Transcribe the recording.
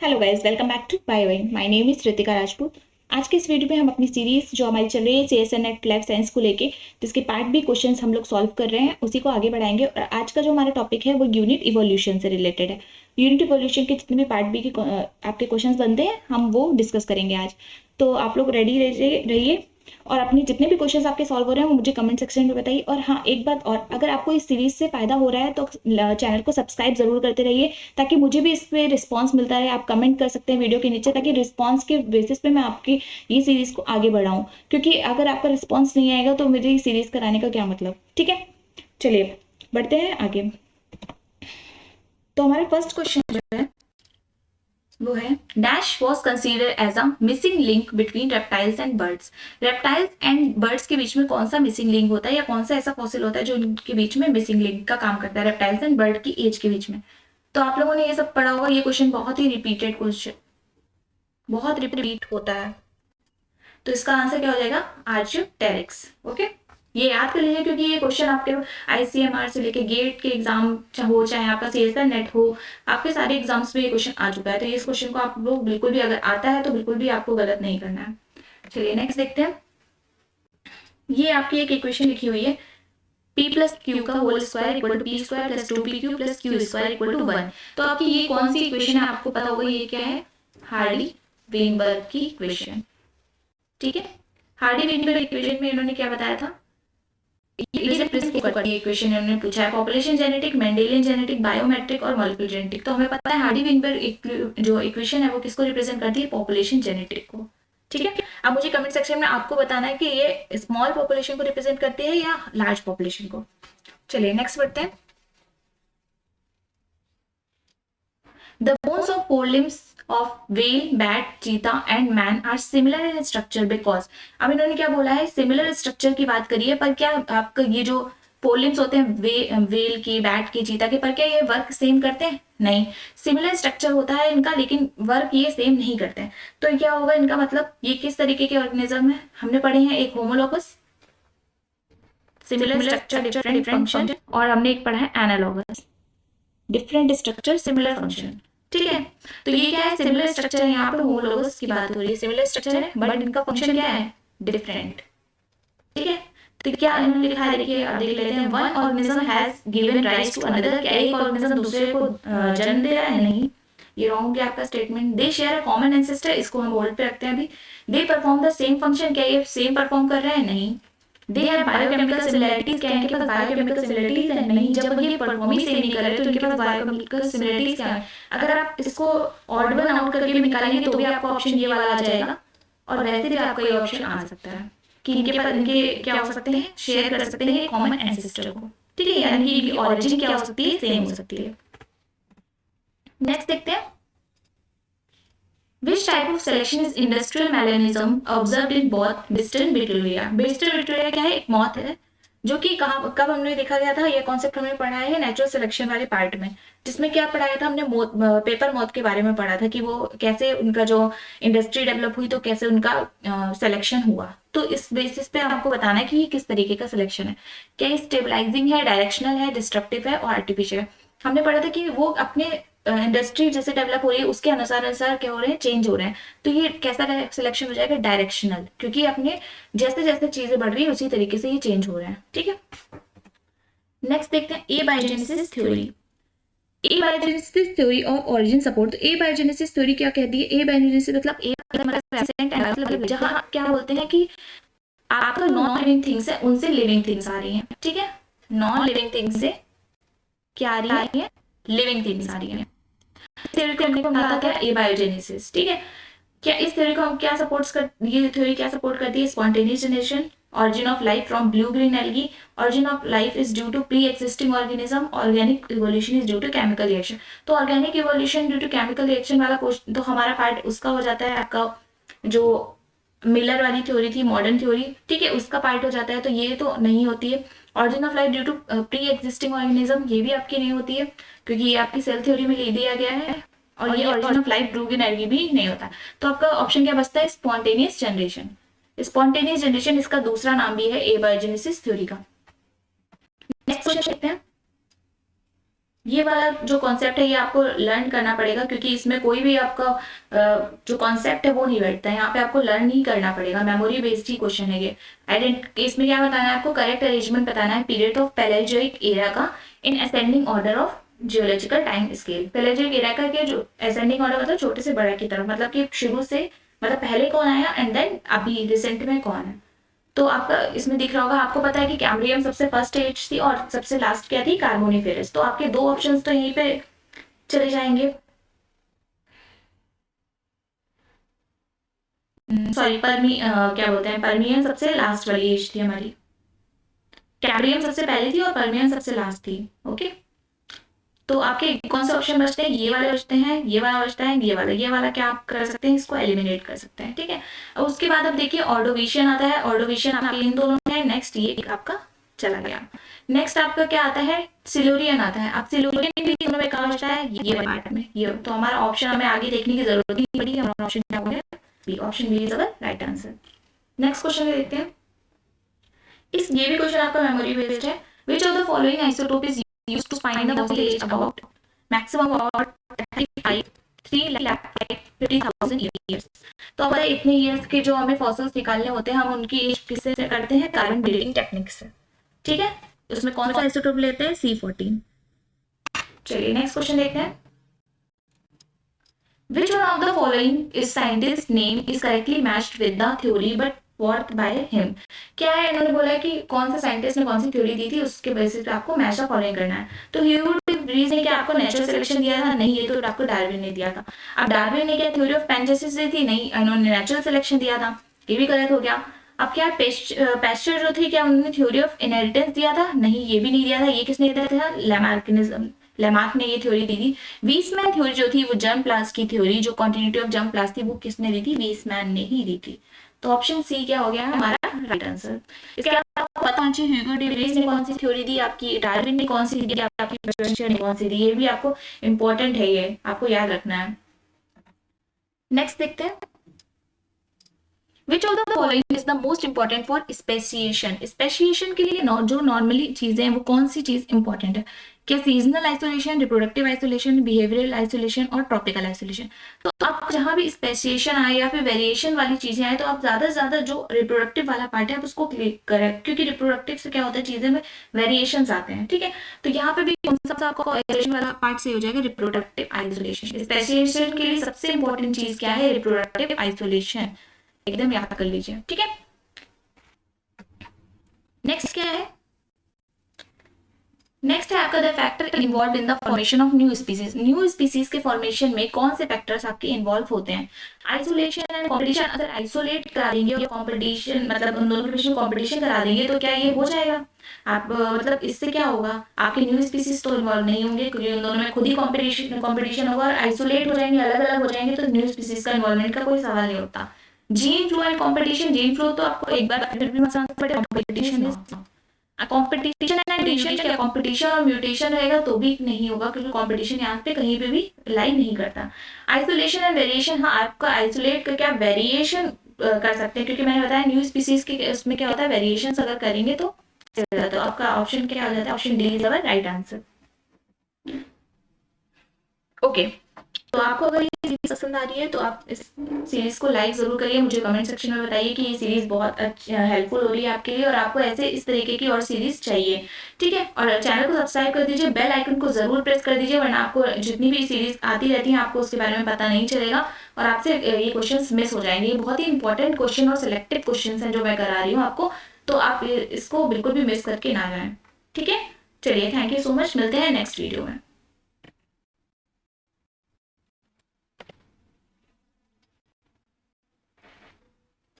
Hello guys, welcome back to Bioin. My name is Ritika Rajput. आज के इस वीडियो में हम अपनी सीरीज जो हमारी चल रही है सीएसएन नेट लाइफ साइंस को लेके, जिसके पार्ट बी क्वेश्चंस हम लोग सॉल्व कर रहे हैं, उसी को आगे बढ़ाएंगे। और आज का जो हमारा टॉपिक है वो यूनिट इवोल्यूशन से रिलेटेड है। यूनिट इवोल्यूशन के जितने भी पार्ट बी के आपके क्वेश्चंस बनते हैं हम वो डिस्कस करेंगे आज। तो आप लोग रेडी रहिए और अपने जितने भी क्वेश्चंस आपके सॉल्व हो रहे हैं वो मुझे कमेंट सेक्शन में बताइए। और हाँ, एक बात और, अगर आपको इस सीरीज से फायदा हो रहा है तो चैनल को सब्सक्राइब जरूर करते रहिए, ताकि मुझे भी इस पे रिस्पॉन्स मिलता रहे। आप कमेंट कर सकते हैं वीडियो के नीचे, ताकि रिस्पॉन्स के बेसिस पे मैं आपकी ये सीरीज को आगे बढ़ाऊं। क्योंकि अगर आपका रिस्पॉन्स नहीं आएगा तो मेरी सीरीज कराने का क्या मतलब। ठीक है, चलिए बढ़ते हैं आगे। तो हमारा फर्स्ट क्वेश्चन जो है वो है, dash was consider as a missing link between reptiles and birds. Reptiles and birds के बीच में कौन सा मिसिंग लिंक होता है, या कौन सा ऐसा फॉसिल होता है जो इनके बीच में मिसिंग लिंक का काम करता है, रेप्टाइल्स एंड बर्ड की एज के बीच में। तो आप लोगों ने ये सब पढ़ा होगा। ये क्वेश्चन बहुत ही रिपीटेड क्वेश्चन, बहुत रिपीट होता है। तो इसका आंसर क्या हो जाएगा, आर्चियोप्टेरिक्स। ओके, ये याद कर लीजिए, क्योंकि ये क्वेश्चन आपके आईसीएमआर से लेके गेट के एग्जाम हो, चाहे आपका सीएसएन नेट हो, आपके सारे एग्जाम्स में ये क्वेश्चन आ चुका है। तो इस क्वेश्चन को आप लोग बिल्कुल भी, अगर आता है तो बिल्कुल भी आपको गलत नहीं करना है। चलिए नेक्स्ट देखते हैं। ये आपकी एक इक्वेशन लिखी हुई है, p प्लस क्यू का whole square equal to P square plus 2pq plus q square equal to 1। तो आपकी ये कौन सी इक्वेशन है, आपको पता होगा ये क्या है, हार्डी वेनबर्ग की इक्वेशन। ठीक है, हार्डी वेनबर्ग इक्वेशन में इन्होंने क्या बताया था, ये इक्वेशन इन्होंने पूछा है, population genetic, Mendelian genetic, biometric और मॉलिक्यूलर जेनेटिक। तो हमें पता है हार्डी वेनबर्ग जो इक्वेशन है वो किसको रिप्रेजेंट करती है, पॉपुलेशन जेनेटिक को। ठीक है, अब मुझे कमेंट सेक्शन में आपको बताना है कि ये स्मॉल पॉपुलेशन को रिप्रेजेंट करती है या लार्ज पॉपुलेशन को। चलिए नेक्स्ट बढ़ते हैं। The bones of forelimbs of whale, bat, cheetah and man are similar in structure because। अब इन्होंने क्या बोला है, सिमिलर स्ट्रक्चर की बात करी है, पर क्या आपका ये जो फोरलिम्स होते हैं वेल की, बैट की, चीता के, पर क्या ये वर्क सेम करते हैं, नहीं। सिमिलर स्ट्रक्चर होता है इनका, लेकिन वर्क ये सेम नहीं करते हैं। तो क्या होगा इनका मतलब, ये किस तरीके के ऑर्गेनिज्म है, हमने पढ़े हैं एक homologous, similar structure different function, और हमने एक पढ़ा है analogous, different structure similar function. ठीक है, तो ये क्या है, सिमिलर स्ट्रक्चर है, यहाँ पे होमोलोगस की बात हो रही है, सिमिलर स्ट्रक्चर है बट इनका फंक्शन क्या है, डिफरेंट। ठीक है, तो क्या इन्होंने लिखा है, देखिए अब देख लेते हैं। One organism has given rise to another, क्या एक ऑर्गेनिज्म दूसरे को जन्म दे रहा है, नहीं, ये रॉन्ग है आपका statement. They share a common ancestor, इसको हम होल्ड पे रखते हैं अभी। They perform the same function, क्या ये सेम परफॉर्म कर रहे हैं, नहीं। दे हैव बायोकेमिकल सिमिलरिटीज, क्या इनके पास बायोकेमिकल सिमिलरिटीज है, नहीं। जब ये परफॉर्म ही सेम नहीं कर रहे तो इनके पास बायोकेमिकल सिमिलरिटीज क्या है। अगर आप इसको ऑड वन आउट करके भी निकालेंगे तो भी आपका ऑप्शन ये वाला आ जाएगा, और वैसे भी आपका ये ऑप्शन आ सकता है कि इनके पास, इनके क्या हो सकते हैं, शेयर कर सकते हैं कॉमन एंसेस्टर को। ठीक है, यानी कि इनकी ऑरिजिन क्या हो सकती है, सेम हो सकती है। नेक्स्ट देखते हैं, Which type of selection is industrial melanism observed in both Biston Betulia? Biston Betulia क्या है, एक मॉथ है, जो कि कहाँ कब हमने देखा गया था, ये कॉन्सेप्ट हमने पढ़ा है नेचुरल सिलेक्शन वाले पार्ट में, जिसमें क्या पढ़ाया था हमने, पेपर मॉथ के बारे में पढ़ा था कि वो कैसे उनका जो इंडस्ट्री डेवलप हुई तो कैसे उनका सिलेक्शन हुआ। तो इस बेसिस पे आपको बताना है कि ये किस तरीके का सिलेक्शन है, क्या स्टेबलाइजिंग है, डायरेक्शनल है, डिस्ट्रप्टिव है और आर्टिफिशियल। हमने पढ़ा था कि वो अपने इंडस्ट्री जैसे डेवलप हो रही है उसके अनुसार अनुसार क्या हो रहे हैं, चेंज हो रहे हैं। तो ये कैसा सिलेक्शन हो जाएगा, डायरेक्शनल, क्योंकि अपने जैसे जैसे चीजें बढ़ रही है उसी तरीके से ये चेंज हो रहे हैं। ठीक है, नेक्स्ट देखते हैं ए बायोजेनेसिस थ्योरी। ए बायोजेनेसिस थ्योरी और ओरिजिन सपोर्ट। तो ए बायोजेनेसिस थ्योरी क्या कहती है, ए बायोजेनेसिस मतलब ए मतलब जहां क्या बोलते हैं कि आपका नॉन लिविंग थिंग्स है उनसे लिविंग थिंग्स आ रही हैं। ठीक है, नॉन लिविंग थिंग्स से क्या आ रही है, लिविंग थिंग्स आ रही है। थ्योरी को हमने कहा था एबायोजेनेसिस। ठीक है, क्या इस थ्योरी को हम क्या सपोर्ट्स कर, ये थ्योरी क्या सपोर्ट करती है, spontaneous generation, origin of life from blue green algae, origin of life is due to pre-existing organism, organic evolution is due to chemical reaction। तो organic evolution due to chemical reaction वाला question तो हमारा part उसका हो जाता है, आपका जो मिलर वाली थ्योरी थी, मॉडर्न थ्योरी, ठीक है, उसका पार्ट हो जाता है। तो ये तो नहीं होती है। Origin of life due to pre existing organism, ये भी आपकी नहीं होती है, क्योंकि ये आपकी सेल थ्योरी में ले दिया गया है। और ये origin of life blue green algae भी नहीं होता। तो आपका ऑप्शन क्या बचता है, स्पॉन्टेनियस जनरेशन। स्पॉन्टेनियस जनरेशन इसका दूसरा नाम भी है एबायोजेनेसिस थ्योरी का। नेक्स्ट क्वेश्चन देखते हैं, ये वाला जो कॉन्सेप्ट है ये आपको लर्न करना पड़ेगा, क्योंकि इसमें कोई भी आपका जो कॉन्सेप्ट है वो नहीं बैठता है, यहाँ पे आपको लर्न ही करना पड़ेगा, मेमोरी बेस्ड ही क्वेश्चन है ये। इसमें क्या बताना है आपको, करेक्ट अरेंजमेंट बताना है पीरियड ऑफ पैलेयोजोइक एरा का in ascending order of geological time scale. Paleozoic era का क्या, जो असेंडिंग ऑर्डर मतलब छोटे से बड़ा की तरफ, मतलब कि शुरू से, मतलब पहले कौन आया एंड देन अभी रिसेंट में कौन है। तो आपका इसमें दिख रहा होगा, आपको पता है कि कैम्ब्रियम सबसे फर्स्ट एज थी और सबसे लास्ट क्या थी, कार्बोनिफेरस। तो आपके दो ऑप्शंस तो यहीं पे चले जाएंगे। सॉरी, क्या बोलते हैं, पर्मियन सबसे लास्ट वाली एज थी हमारी, कैम्ब्रियम सबसे पहले थी और पर्मियन सबसे लास्ट थी। ओके, तो आपके कौन से ऑप्शन बचते हैं, ये वाले बचते हैं, ये वाला बचता है, ये वाला क्या आप कर सकते हैं, इसको एलिमिनेट कर सकते हैं। ठीक है, और उसके बाद अब देखिए ऑर्डोविशियन आता है, ऑर्डोविशियन आपके इन दोनों में है। नेक्स्ट ये आपका चला गया। नेक्स्ट आपका क्या आता है, सिल्यूरियन आता है। अब सिल्यूरियन भी दोनों में कहाँ बचता है, ये पार्ट में, ये। तो हमारा ऑप्शन हमें आगे देखने की जरूरत नहीं पड़ी, हमारा ऑप्शन क्या हो गया, B. Option B is our right answer. Next question देखते हैं। ये भी क्वेश्चन आपका मेमोरी बेस्ड है। Which of the following isotope is used to find the fossil age about maximum about 3,50,000 years। तो अब इतने years के जो हमें fossils निकालने होते हैं, हम उनकी एज किससे करते हैं, कार्बन डेटिंग टेक्निक से। ठीक है, उसमें कौन सा आइसोटोप लेते हैं, C14। चलिए नेक्स्ट क्वेश्चन देखते हैं। Which one of the following is scientist name is correctly matched with the theory but worth by him. क्या है, इन्होंने बोला है कि कौन सा साइंटिस्ट ने कौन सी थ्योरी दी थी, उसके बेसिस पे आपको मैच द फॉलोइंग करना है। तो ह्यूगो डे व्रीज ने क्या आपको नेचुरल सिलेक्शन दिया था, नहीं, ये तो आपको डार्विन ने दिया था। अब डार्विन ने क्या थ्योरी ऑफ पेंजेसिस दी थी, नहीं, इन्होंने नेचुरल सिलेक्शन दिया था, ये भी गलत हो गया। अब क्या पेस्चर जो थी, क्या उन्होंने थ्योरी ऑफ इनहेरिटेंस दिया था, नहीं, ये भी नहीं दिया था। ये किसने दिया था, लेमार्क ने ये थ्योरी दी थी। वीसमैन थ्योरी जो थी वो जर्म प्लास्ट की थ्योरी, जो कॉन्टिन्यूटी ऑफ जर्म प्लास्ट थी वो किसने दी थी, वीसमैन ने ही दी थी। तो ऑप्शन सी क्या हो गया हमारा राइट आंसर। इसके अलावा आपको पता होना चाहिए ह्यूगो डे व्रीज ने कौन सी थ्योरी दी, आपकी डार्विन ने कौन सी दी, आपकी पेस्चर ने कौन सी दी, ये भी आपको इंपॉर्टेंट है, ये आपको याद रखना है। नेक्स्ट देखते हैं। Which of the following is the most important for speciation? Speciation के लिए जो नॉर्मली चीजें हैं वो कौन सी चीज इंपॉर्टेंट है, क्या seasonal isolation, reproductive isolation, behavioural isolation और ट्रॉपिकल आइसोलेशन। तो आप जहां भी स्पेसिएशन आए या फिर वेरिएशन वाली चीजें आए, तो आप ज्यादा से ज्यादा जो रिप्रोडक्टिव वाला पार्ट है आप उसको क्लिक करें, क्योंकि रिप्रोडक्टिव से क्या होता है, चीजें में वेरिएशन आते हैं। ठीक है, तो यहाँ पे भी कौन सा आपका आइसोलेशन वाला पार्ट से हो जाएगा, रिप्रोडक्टिव आइसोलेशन। स्पेसिएशन के लिए सबसे इंपॉर्टेंट चीज क्या है, रिप्रोडक्टिव आइसोलेशन, एकदम याद कर लीजिए। ठीक है, नेक्स्ट क्या है, नेक्स्ट है आपका the factor involve in the formation of new species. New species के फॉर्मेशन में कौन से फैक्टर्स आपके इन्वॉल्व होते हैं, आइसोलेशन एंड कॉम्पिटिशन। अगर आइसोलेट करा देंगे और कॉम्पिटिशन, मतलब उन दोनों के बीच में कॉम्पिटिशन करा देंगे, तो क्या ये हो जाएगा, आप मतलब इससे क्या होगा, आपके न्यू स्पीसीज तो इन्वॉल्व नहीं होंगे, क्योंकि उन दोनों में खुद ही कॉम्पिटिशन होगा, और आइसोलेट हो जाएंगे, अलग अलग हो जाएंगे, तो न्यू स्पीसीज का इन्वॉल्वमेंट का कोई सवाल नहीं होता। Gene flow and competition, gene flow तो आपको एक बार फिर भी कंपटीशन कंपटीशन एंड म्यूटेशन, क्या कंपटीशन और म्यूटेशन रहेगा तो भी नहीं होगा, क्योंकि कंपटीशन यहाँ पे कहीं पे भी लाई नहीं करता। आइसोलेशन एंड वेरिएशन, हाँ आपका आइसोलेट का क्या वेरिएशन कर सकते हैं, क्योंकि मैंने बताया न्यू स्पीसीज के उसमें क्या होता है, वेरिएशन अगर करेंगे तो आपका ऑप्शन क्या हो जाता है, option D is our right answer. Okay, तो आपको अगर ये सीरीज पसंद आ रही है तो आप इस सीरीज को लाइक जरूर करिए, मुझे कमेंट सेक्शन में बताइए कि ये सीरीज बहुत हेल्पफुल हो रही है आपके लिए, और आपको ऐसे इस तरीके की और सीरीज चाहिए। ठीक है, और चैनल को सब्सक्राइब कर दीजिए, बेल आइकन को जरूर प्रेस कर दीजिए, वरना आपको जितनी भी सीरीज आती रहती है आपको उसके बारे में पता नहीं चलेगा, और आपसे ये क्वेश्चन मिस हो जाएंगे। ये बहुत ही इंपॉर्टेंट क्वेश्चन और सिलेक्टेड क्वेश्चन है जो मैं करा रही हूँ आपको, तो आप इसको बिल्कुल भी मिस करके ना जाए। ठीक है, चलिए, थैंक यू सो मच, मिलते हैं नेक्स्ट वीडियो में।